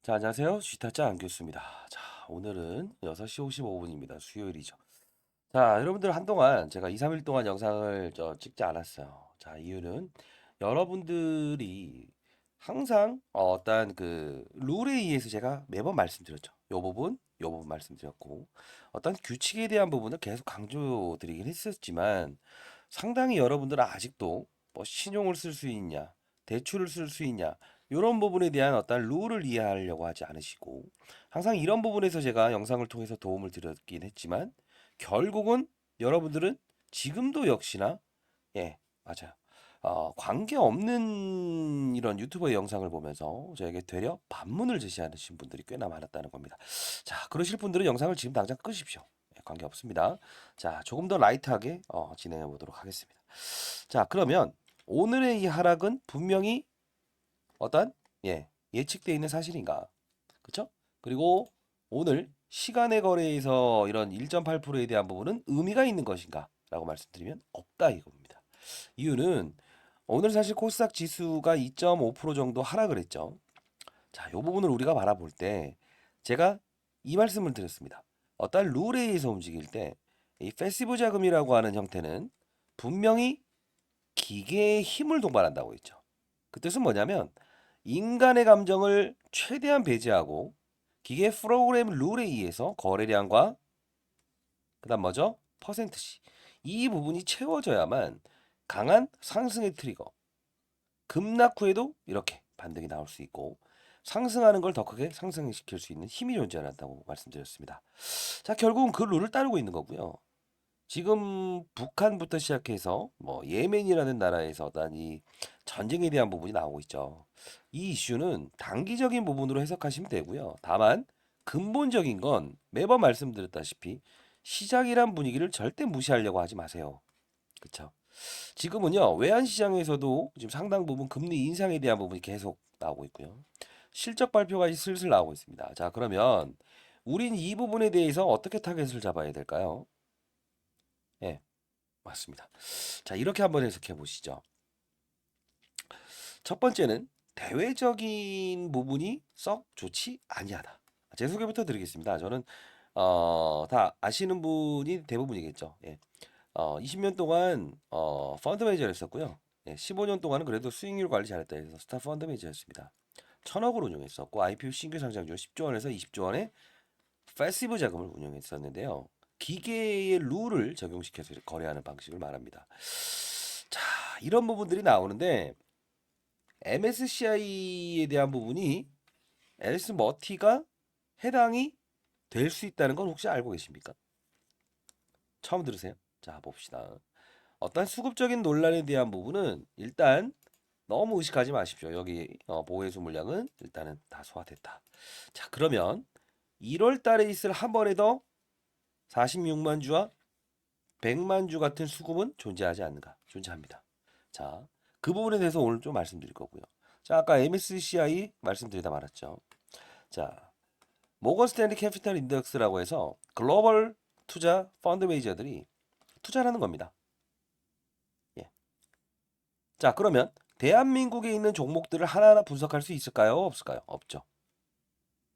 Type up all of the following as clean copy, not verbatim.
자, 안녕하세요. 쥐타짜 안교수입니다. 자, 오늘은 6시 55분입니다. 수요일이죠. 자, 여러분들 한동안 제가 2, 3일 동안 영상을 찍지 않았어요. 자, 이유는 여러분들이 항상 어떤 그 룰에 의해서 제가 매번 말씀드렸죠. 요 부분 말씀드렸고 어떤 규칙에 대한 부분을 계속 강조드리긴 했었지만 상당히 여러분들은 아직도 뭐 신용을 쓸 수 있냐, 대출을 쓸 수 있냐, 이런 부분에 대한 어떤 룰을 이해하려고 하지 않으시고 항상 이런 부분에서 제가 영상을 통해서 도움을 드렸긴 했지만 결국은 여러분들은 지금도 역시나 맞아요. 관계없는 이런 유튜버의 영상을 보면서 저에게 되려 반문을 제시하신 분들이 꽤나 많았다는 겁니다. 자, 그러실 분들은 영상을 지금 당장 끄십시오. 관계없습니다. 자, 조금 더 라이트하게 진행해 보도록 하겠습니다. 자, 그러면 오늘의 이 하락은 분명히 어떤 예측되어 있는 사실인가? 그렇죠? 그리고 오늘 시간의 거래에서 이런 1.8%에 대한 부분은 의미가 있는 것인가? 라고 말씀드리면 없다 이겁니다. 이유는 오늘 사실 코스닥 지수가 2.5% 정도 하락을 했죠. 자, 이 부분을 우리가 바라볼 때 제가 이 말씀을 드렸습니다. 어떤 룰에 의해서 움직일 때 이 패시브 자금이라고 하는 형태는 분명히 기계의 힘을 동반한다고 했죠. 그 뜻은 뭐냐면 인간의 감정을 최대한 배제하고 기계 프로그램 룰에 의해서 거래량과 그다음 뭐죠? 퍼센트시 이 부분이 채워져야만 강한 상승의 트리거 급락 후에도 이렇게 반등이 나올 수 있고 상승하는 걸 더 크게 상승시킬 수 있는 힘이 존재한다고 말씀드렸습니다. 자, 결국은 그 룰을 따르고 있는 거고요. 지금 북한부터 시작해서 뭐 예멘이라는 나라에서 어떤 이 전쟁에 대한 부분이 나오고 있죠. 이 이슈는 단기적인 부분으로 해석하시면 되고요. 다만 근본적인 건 매번 말씀드렸다시피 시장이란 분위기를 절대 무시하려고 하지 마세요. 그쵸? 지금은요, 외환시장에서도 지금 상당 부분 금리 인상에 대한 부분이 계속 나오고 있고요. 실적 발표가 슬슬 나오고 있습니다. 자, 그러면 우린 이 부분에 대해서 어떻게 타겟을 잡아야 될까요? 예, 맞습니다. 자, 이렇게 한번 해석해 보시죠. 첫 번째는 대외적인 부분이 썩 좋지 아니하다. 제 소개부터 드리겠습니다. 저는 다 아시는 분이 대부분이겠죠. 20년 동안 펀드 매니저를 했었고요. 15년 동안은 그래도 수익률 관리 잘했다 해서 스타 펀드 매니저였습니다. 1000억을 운용했었고 IPO 신규 상장률 10조 원에서 20조 원의 패시브 자금을 운용했었는데요. 기계의 룰을 적용시켜서 거래하는 방식을 말합니다. 자, 이런 부분들이 나오는데 MSCI에 대한 부분이 앨리스 머티가 해당이 될 수 있다는 건 혹시 알고 계십니까? 처음 들으세요? 자, 봅시다. 어떤 수급적인 논란에 대한 부분은 일단 너무 의식하지 마십시오. 여기 보호해수 물량은 일단은 다 소화됐다. 자, 그러면 1월 달에 있을 한 번에 더 46만 주와 100만 주 같은 수급은 존재하지 않는가? 존재합니다. 자, 그 부분에 대해서 오늘 좀 말씀드릴 거고요. 자, 아까 MSCI 말씀드리다 말았죠. 자, 모건 스탠리 캐피탈 인덱스라고 해서 글로벌 투자 펀드 매니저들이 투자를 하는 겁니다. 예. 자, 그러면 대한민국에 있는 종목들을 하나하나 분석할 수 있을까요? 없을까요? 없죠.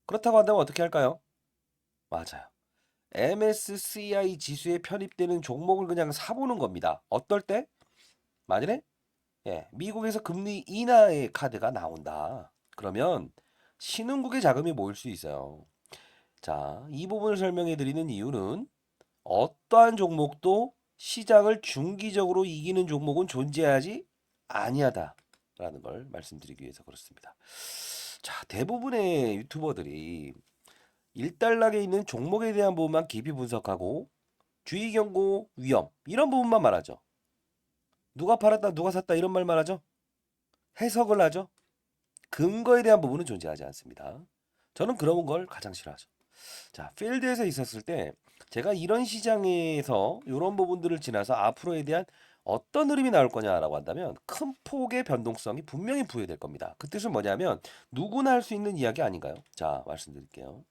그렇다고 한다면 어떻게 할까요? 맞아요. MSCI 지수에 편입되는 종목을 그냥 사보는 겁니다. 어떨 때? 만일에 미국에서 금리 인하의 카드가 나온다. 그러면 신흥국의 자금이 모일 수 있어요. 자, 이 부분을 설명해 드리는 이유는 어떠한 종목도 시장을 중기적으로 이기는 종목은 존재하지 아니하다라는 걸 말씀드리기 위해서 그렇습니다. 자, 대부분의 유튜버들이 일단락에 있는 종목에 대한 부분만 깊이 분석하고 주의 경고 위험 이런 부분만 말하죠. 누가 팔았다 누가 샀다 이런 말만 하죠. 해석을 하죠. 근거에 대한 부분은 존재하지 않습니다. 저는 그런 걸 가장 싫어하죠. 자, 필드에서 있었을 때 제가 이런 시장에서 이런 부분들을 지나서 앞으로에 대한 어떤 흐름이 나올 거냐라고 한다면 큰 폭의 변동성이 분명히 부여될 겁니다. 그 뜻은 뭐냐면 누구나 할 수 있는 이야기 아닌가요? 자, 말씀드릴게요.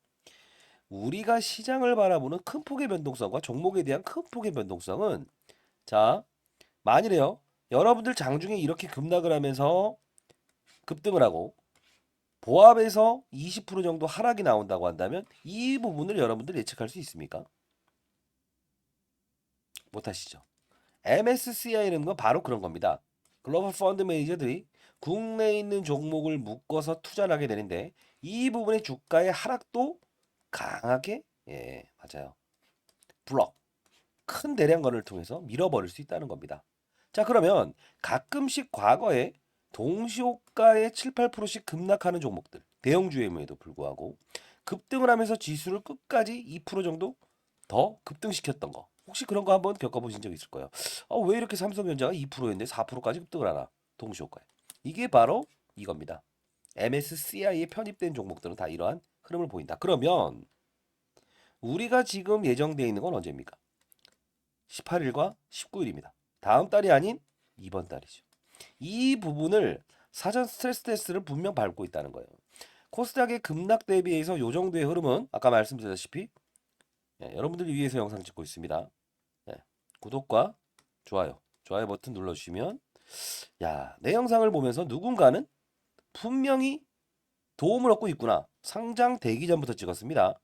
우리가 시장을 바라보는 큰 폭의 변동성과 종목에 대한 큰 폭의 변동성은 자, 만일에요. 여러분들 장중에 이렇게 급락을 하면서 급등을 하고 보합에서 20% 정도 하락이 나온다고 한다면 이 부분을 여러분들 예측할 수 있습니까? 못하시죠. MSCI라는 건 바로 그런 겁니다. 글로벌 펀드 매니저들이 국내에 있는 종목을 묶어서 투자를 하게 되는데 이 부분의 주가의 하락도 강하게 맞아요. 블럭 큰 대량권을 통해서 밀어버릴 수 있다는 겁니다. 자, 그러면 가끔씩 과거에 동시호가에 7, 8%씩 급락하는 종목들 대형주임에도 불구하고 급등을 하면서 지수를 끝까지 2% 정도 더 급등시켰던 거 혹시 그런 거 한번 겪어보신 적 있을 거예요. 왜 이렇게 삼성전자가 2%였는데 4%까지 급등을 하나 동시호가에 이게 바로 이겁니다. MSCI에 편입된 종목들은 다 이러한 흐름을 보인다. 그러면 우리가 지금 예정되어 있는 건 언제입니까? 18일과 19일입니다. 다음 달이 아닌 이번 달이죠. 이 부분을 사전 스트레스 테스트를 분명 밟고 있다는 거예요. 코스닥의 급락 대비해서 요 정도의 흐름은 아까 말씀드렸다시피 여러분들을 위해서 영상 찍고 있습니다. 구독과 좋아요 버튼 눌러주시면 내 영상을 보면서 누군가는 분명히 도움을 얻고 있구나. 상장 대기 전부터 찍었습니다.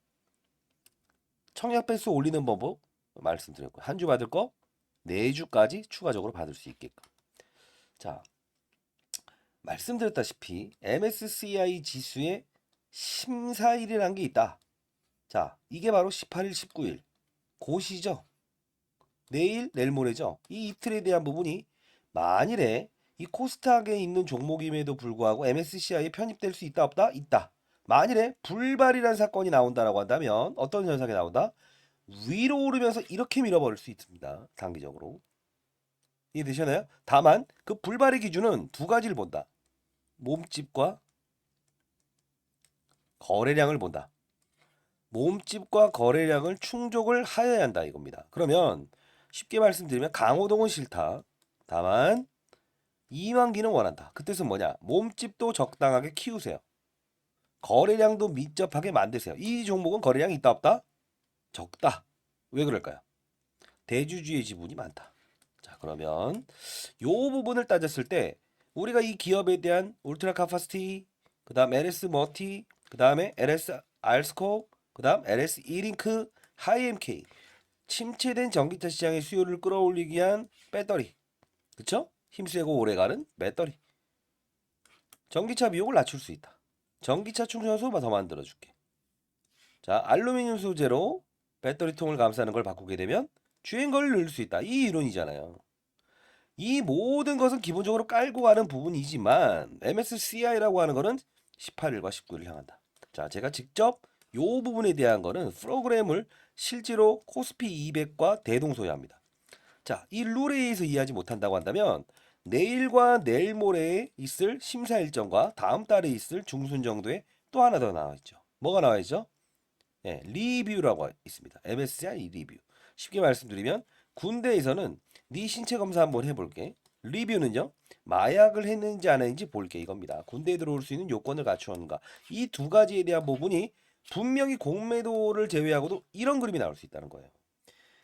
청약 배수 올리는 방법 말씀드렸고 한 주 받을 거 4주까지 추가적으로 받을 수 있게끔. 자, 말씀드렸다시피 MSCI 지수에 심사일이라는 게 있다. 자, 이게 바로 18일, 19일. 고시죠. 내일 모레죠. 이 이틀에 대한 부분이 만일에 이 코스닥에 있는 종목임에도 불구하고 MSCI에 편입될 수 있다 없다? 있다. 만일에 불발이라는 사건이 나온다라고 한다면 어떤 현상이 나온다? 위로 오르면서 이렇게 밀어버릴 수 있습니다. 단기적으로. 이해되셨나요? 다만 그 불발의 기준은 두 가지를 본다. 몸집과 거래량을 본다. 몸집과 거래량을 충족을 하여야 한다 이겁니다. 그러면 쉽게 말씀드리면 강호동은 싫다. 다만 이만기는 원한다. 그 뜻은 뭐냐? 몸집도 적당하게 키우세요. 거래량도 밀접하게 만드세요. 이 종목은 거래량이 있다 없다? 적다. 왜 그럴까요? 대주주의 지분이 많다. 자, 그러면 요 부분을 따졌을 때 우리가 이 기업에 대한 울트라 카파시티, 그다음 LS 머티, 그다음에 LS 알스코, 그다음 LS 이링크, 하이엠K 침체된 전기차 시장의 수요를 끌어올리기 위한 배터리, 그쵸? 힘세고 오래가는 배터리. 전기차 비용을 낮출 수 있다. 전기차 충전소 더 만들어줄게. 자, 알루미늄 소재로 배터리통을 감싸는 걸 바꾸게 되면 주행거리를 늘릴 수 있다. 이 이론이잖아요. 이 모든 것은 기본적으로 깔고 가는 부분이지만 MSCI라고 하는 거는 18일과 19일을 향한다. 자, 제가 직접 요 부분에 대한 거는 프로그램을 실제로 코스피 200과 대동소이합니다. 자, 이 룰에 의해서 이해하지 못한다고 한다면 내일과 내일 모레에 있을 심사 일정과 다음 달에 있을 중순 정도에 또 하나 더 나와 있죠. 뭐가 나와 있죠? 리뷰라고 있습니다. MSCI 리뷰. 쉽게 말씀드리면 군대에서는 네 신체 검사 한번 해볼게. 리뷰는요. 마약을 했는지 안 했는지 볼게 이겁니다. 군대에 들어올 수 있는 요건을 갖추었는가. 이 두 가지에 대한 부분이 분명히 공매도를 제외하고도 이런 그림이 나올 수 있다는 거예요.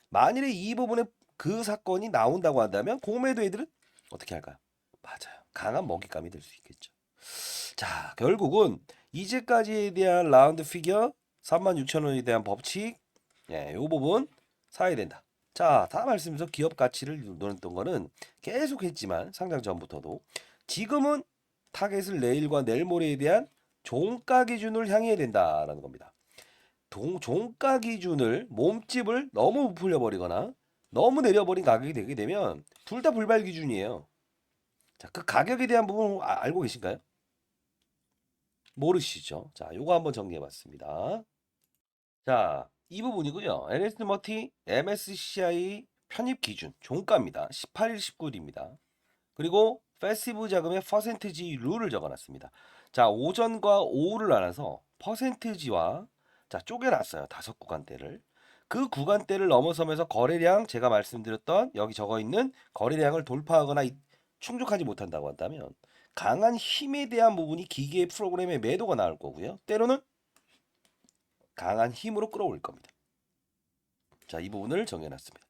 만일에 이 부분에 그 사건이 나온다고 한다면 공매도 애들은 어떻게 할까요? 맞아요. 강한 먹잇감이 될 수 있겠죠. 자, 결국은 이제까지에 대한 라운드 피겨 36,000원에 대한 법칙 요 부분 사야 된다. 자, 다 말씀드려서 기업 가치를 노렸던 거는 계속 했지만 상장 전부터도 지금은 타겟을 내일과 내일 모레에 대한 종가 기준을 향해야 된다라는 겁니다. 종가 기준을 몸집을 너무 부풀려 버리거나 너무 내려버린 가격이 되게 되면 둘 다 불발 기준이에요. 자, 그 가격에 대한 부분 알고 계신가요? 모르시죠? 자, 요거 한번 정리해 봤습니다. 자, 이 부분이고요. LS 머티 MSCI 편입 기준 종가입니다. 18일 19일입니다. 그리고 패시브 자금의 퍼센티지 룰을 적어놨습니다. 자, 오전과 오후를 나눠서 퍼센티지와 자 쪼개놨어요. 5구간대를. 그 구간대를 넘어서면서 거래량 제가 말씀드렸던 여기 적어 있는 거래량을 돌파하거나 충족하지 못한다고 한다면 강한 힘에 대한 부분이 기계 프로그램의 매도가 나올 거고요. 때로는 강한 힘으로 끌어올 겁니다. 자, 이 부분을 정해놨습니다.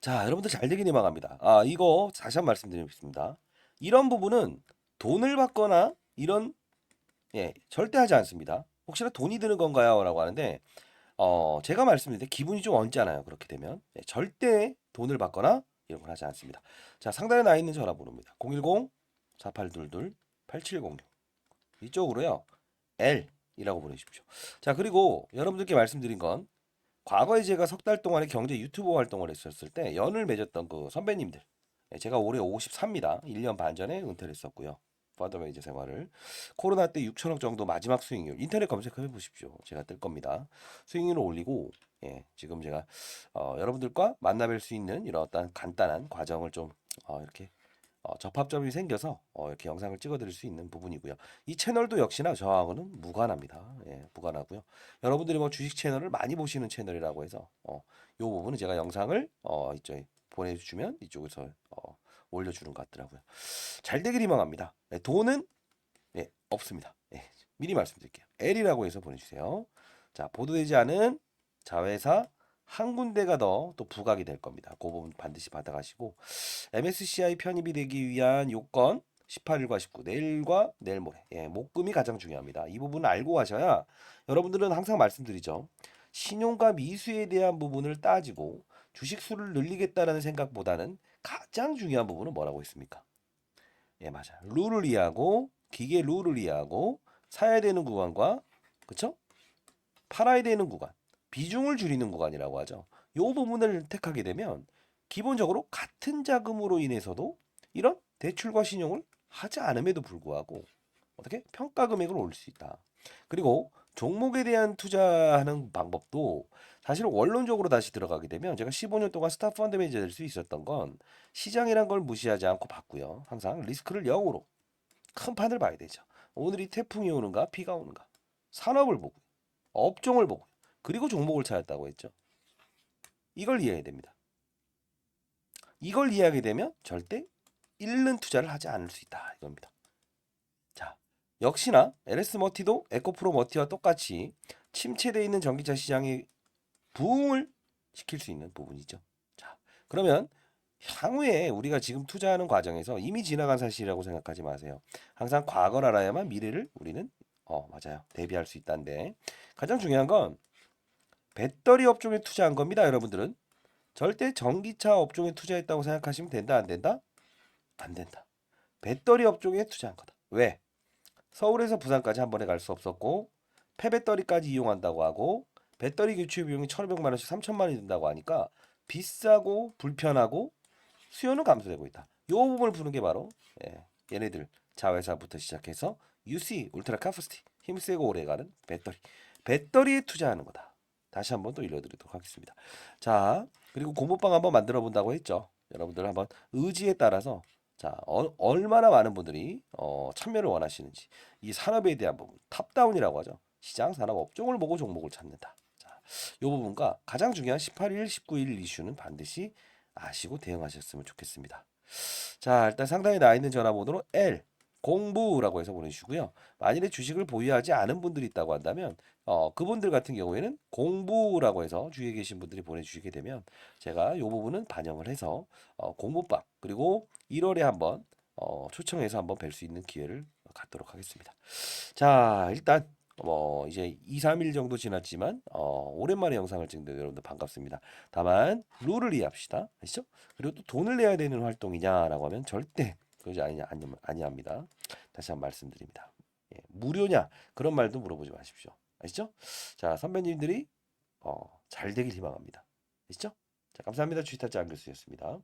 자, 여러분들 잘 되긴 희망합니다. 이거 다시 한번 말씀드리겠습니다. 이런 부분은 돈을 받거나 이런 예, 절대 하지 않습니다. 혹시나 돈이 드는 건가요? 라고 하는데 제가 말씀드릴 때 기분이 좀 언짢아요. 그렇게 되면 예, 절대 돈을 받거나 이런 걸 하지 않습니다. 자, 상단에 나 있는 전화번호입니다. 010-4822-8706 이쪽으로요. L이라고 보내주십시오. 자, 그리고 여러분들께 말씀드린 건 과거에 제가 석 달 동안에 경제 유튜버 활동을 했었을 때 연을 맺었던 그 선배님들. 예, 제가 올해 54입니다. 1년 반 전에 은퇴를 했었고요. 파더 매니저 생활을. 코로나 때 6천억 정도 마지막 수익률. 인터넷 검색해 보십시오. 제가 뜰 겁니다. 수익률을 올리고 예, 지금 제가 여러분들과 만나뵐 수 있는 이런 어떤 간단한 과정을 좀 이렇게 접합점이 생겨서 이렇게 영상을 찍어드릴 수 있는 부분이고요. 이 채널도 역시나 저하고는 무관합니다. 예, 무관하고요. 여러분들이 뭐 주식 채널을 많이 보시는 채널이라고 해서 요 부분은 제가 영상을 이쪽에 보내주시면 이쪽에서 올려주는 것 같더라고요. 잘 되길 희망합니다. 네, 돈은 없습니다. 미리 말씀드릴게요. L이라고 해서 보내주세요. 자, 보도되지 않은 자회사 한 군데가 더 또 부각이 될 겁니다. 그 부분 반드시 받아가시고 MSCI 편입이 되기 위한 요건 18일과 19, 내일과 내일 모레. 예, 목금이 가장 중요합니다. 이 부분을 알고 가셔야 여러분들은 항상 말씀드리죠. 신용과 미수에 대한 부분을 따지고 주식 수를 늘리겠다라는 생각보다는 가장 중요한 부분은 뭐라고 했습니까? 예, 맞아. 룰을 이해하고 기계 룰을 이해하고 사야 되는 구간과 그쵸? 팔아야 되는 구간, 비중을 줄이는 구간이라고 하죠. 요 부분을 택하게 되면 기본적으로 같은 자금으로 인해서도 이런 대출과 신용을 하지 않음에도 불구하고 어떻게 평가 금액을 올릴 수 있다. 그리고 종목에 대한 투자하는 방법도 사실 원론적으로 다시 들어가게 되면 제가 15년 동안 스타 펀드 매니저 될 수 있었던 건 시장이란 걸 무시하지 않고 봤고요. 항상 리스크를 0으로 큰 판을 봐야 되죠. 오늘이 태풍이 오는가 비가 오는가 산업을 보고 업종을 보고 그리고 종목을 찾았다고 했죠. 이걸 이해해야 됩니다. 이걸 이해하게 되면 절대 잃는 투자를 하지 않을 수 있다 이겁니다. 자, 역시나 LS 머티도 에코프로 머티와 똑같이 침체되어 있는 전기차 시장의 부흥을 시킬 수 있는 부분이죠. 자, 그러면 향후에 우리가 지금 투자하는 과정에서 이미 지나간 사실이라고 생각하지 마세요. 항상 과거를 알아야만 미래를 우리는 맞아요. 대비할 수 있다는데 가장 중요한 건 배터리 업종에 투자한 겁니다, 여러분들은. 절대 전기차 업종에 투자했다고 생각하시면 된다, 안 된다? 안 된다. 배터리 업종에 투자한 거다. 왜? 서울에서 부산까지 한 번에 갈 수 없었고 폐배터리까지 이용한다고 하고 배터리 교체 비용이 1,500만 원씩 3천만 원이 든다고 하니까 비싸고 불편하고 수요는 감소되고 있다. 이 부분을 푸는 게 바로 얘네들 자회사부터 시작해서 UC 울트라 카프시티 힘세고 오래가는 배터리에 투자하는 거다. 다시 한번 또 일러드리도록 하겠습니다. 자, 그리고 공부방 한번 만들어 본다고 했죠. 여러분들 한번 의지에 따라서 자 얼마나 많은 분들이 참여를 원하시는지 이 산업에 대한 부분 탑다운이라고 하죠. 시장 산업 업종을 보고 종목을 찾는다. 자, 이 부분과 가장 중요한 18일, 19일 이슈는 반드시 아시고 대응하셨으면 좋겠습니다. 자, 일단 상단에 나와 있는 전화번호로 L 공부라고 해서 보내주시고요. 만일에 주식을 보유하지 않은 분들이 있다고 한다면 그분들 같은 경우에는 공부라고 해서 주위에 계신 분들이 보내주시게 되면 제가 이 부분은 반영을 해서 공부방 그리고 1월에 한번 초청해서 한번 뵐 수 있는 기회를 갖도록 하겠습니다. 자, 일단 이제 2, 3일 정도 지났지만 오랜만에 영상을 찍는데 여러분들 반갑습니다. 다만 룰을 이해합시다. 아시죠? 그리고 또 돈을 내야 되는 활동이냐라고 하면 절대 그러지 아니합니다. 다시 한번 말씀드립니다. 예, 무료냐 그런 말도 물어보지 마십시오. 아시죠? 자, 선배님들이 잘 되길 희망합니다. 아시죠? 자, 감사합니다. 주식타짜 안 교수였습니다.